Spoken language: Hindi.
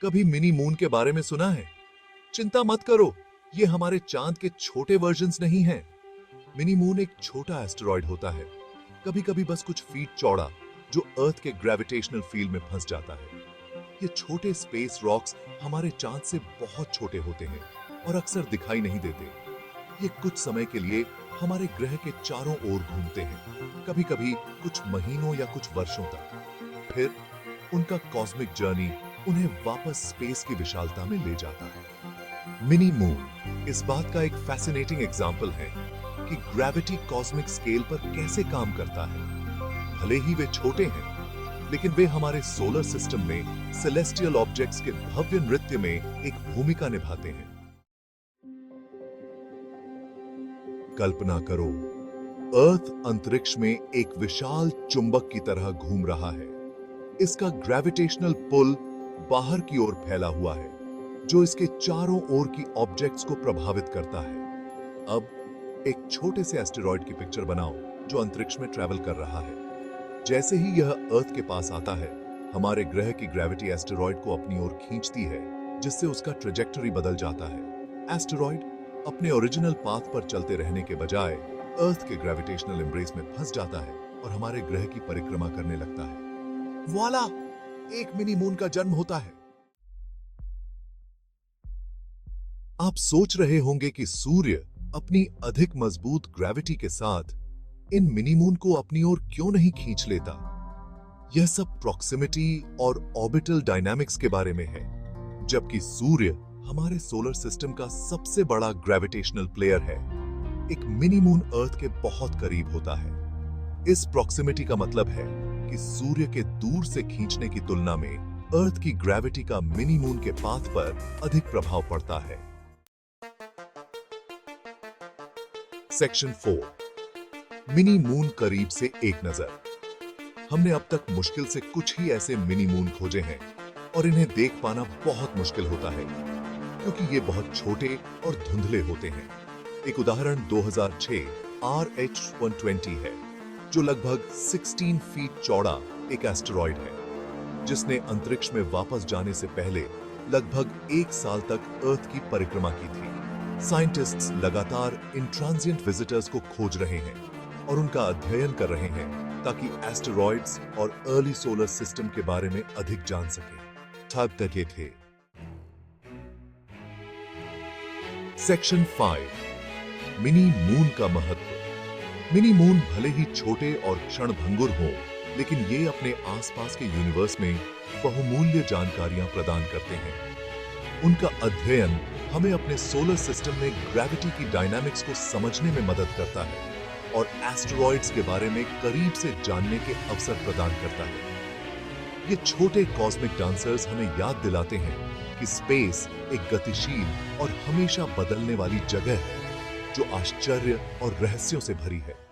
कभी मिनी मून के बारे में सुना है? चिंता मत करो, ये हमारे चांद के छोटे वर्जन्स नहीं हैं। मिनी मून एक छोटा एस्टेरॉयड होता है, कभी कभी बस कुछ फीट चौड़ा, जो अर्थ के ग्रेविटेशनल फील्ड में फंस जाता है। ये छोटे स्पेस रॉक्स हमारे चांद से बहुत छोटे होते हैं और अक्सर दिखाई नहीं देते। ये कुछ समय के लिए हमारे ग्रह के चारों ओर घूमते हैं, कभी कभी कुछ महीनों या कुछ वर्षों तक। फिर उनका कॉस्मिक जर्नी उन्हें वापस स्पेस की विशालता में ले जाता है। मिनी मून इस बात का एक फैसिनेटिंग एग्जाम्पल है कि ग्रेविटी कॉस्मिक स्केल पर कैसे काम करता है। भले ही वे छोटे हैं, लेकिन वे हमारे सोलर सिस्टम में सेलेस्टियल ऑब्जेक्ट्स के भव्य नृत्य में एक भूमिका निभाते हैं। कल्पना करो, अर्थ अंतरिक्ष में एक विशाल चुंबक की तरह घूम रहा है। इसका ग्रेविटेशनल पुल बाहर की ओर फैला हुआ है, जो इसके चारों ओर की ऑब्जेक्ट्स को प्रभावित करता है। अब एक छोटे से एस्टेरॉयड की पिक्चर बनाओ जो अंतरिक्ष में ट्रैवल कर रहा है। जैसे ही यह अर्थ के पास आता है, हमारे ग्रह की ग्रेविटी एस्टेरॉयड को अपनी ओर खींचती है, जिससे उसका ट्रेजेक्टरी बदल जाता है। एस्टेरॉयड अपने ओरिजिनल पाथ पर चलते रहने के बजाय अर्थ के ग्रेविटेशनल एम्ब्रेस में फंस जाता है और हमारे ग्रह की परिक्रमा करने लगता है। वॉला! एक मिनी मून का जन्म होता है। आप सोच रहे होंगे कि सूर्य अपनी अधिक मजबूत ग्रेविटी के साथ इन मिनी मून को अपनी ओर क्यों नहीं खींच लेता। यह सब प्रॉक्सिमिटी और ऑर्बिटल डायनामिक्स के बारे में है। जबकि सूर्य हमारे सोलर सिस्टम का सबसे बड़ा ग्रेविटेशनल प्लेयर है, एक मिनी मून अर्थ के बहुत करीब होता है। इस प्रॉक्सिमिटी का मतलब है कि सूर्य के दूर से खींचने की तुलना में अर्थ की ग्रेविटी का मिनी मून के पाथ पर अधिक प्रभाव पड़ता है। सेक्शन 4, मिनी मून करीब से एक नजर। हमने अब तक मुश्किल से कुछ ही ऐसे मिनी मून खोजे हैं और इन्हें देख पाना बहुत मुश्किल होता है, क्योंकि ये बहुत छोटे और धुंधले होते हैं। एक उदाहरण 2006 RH-120 है, जो लगभग 16 फीट चौड़ा एक एस्टेरॉयड है, जिसने अंतरिक्ष में वापस जाने से पहले लगभग 1 साल तक अर्थ की परिक्रमा की थी। साइंटिस्ट्स लगातार इन ट्रांजिएंट विजिटर्स को खोज रहे हैं और उनका अध्ययन कर रहे हैं ताकि एस्टेरॉयड्स और अर्ली सोलर सिस्टम के बारे में अधिक जान सकें। तब तक ये थे। सेक्शन 5, मिनी मून का महत्व। मिनी मून भले ही छोटे और क्षणभंगुर हों, लेकिन ये अपने आसपास के यूनिवर्स में बहुमूल्य जानकारियां प्रदान करते हैं। उनका अध्ययन हमें अपने सोलर सिस्टम में ग्रेविटी की डायनामिक्स को समझने में मदद करता है और एस्टेरॉयड्स के बारे में करीब से जानने के अवसर प्रदान करता है। ये छोटे कॉस्मिक डांसर्स हमें याद दिलाते हैं कि स्पेस एक गतिशील और हमेशा बदलने वाली जगह है, जो आश्चर्य और रहस्यों से भरी है।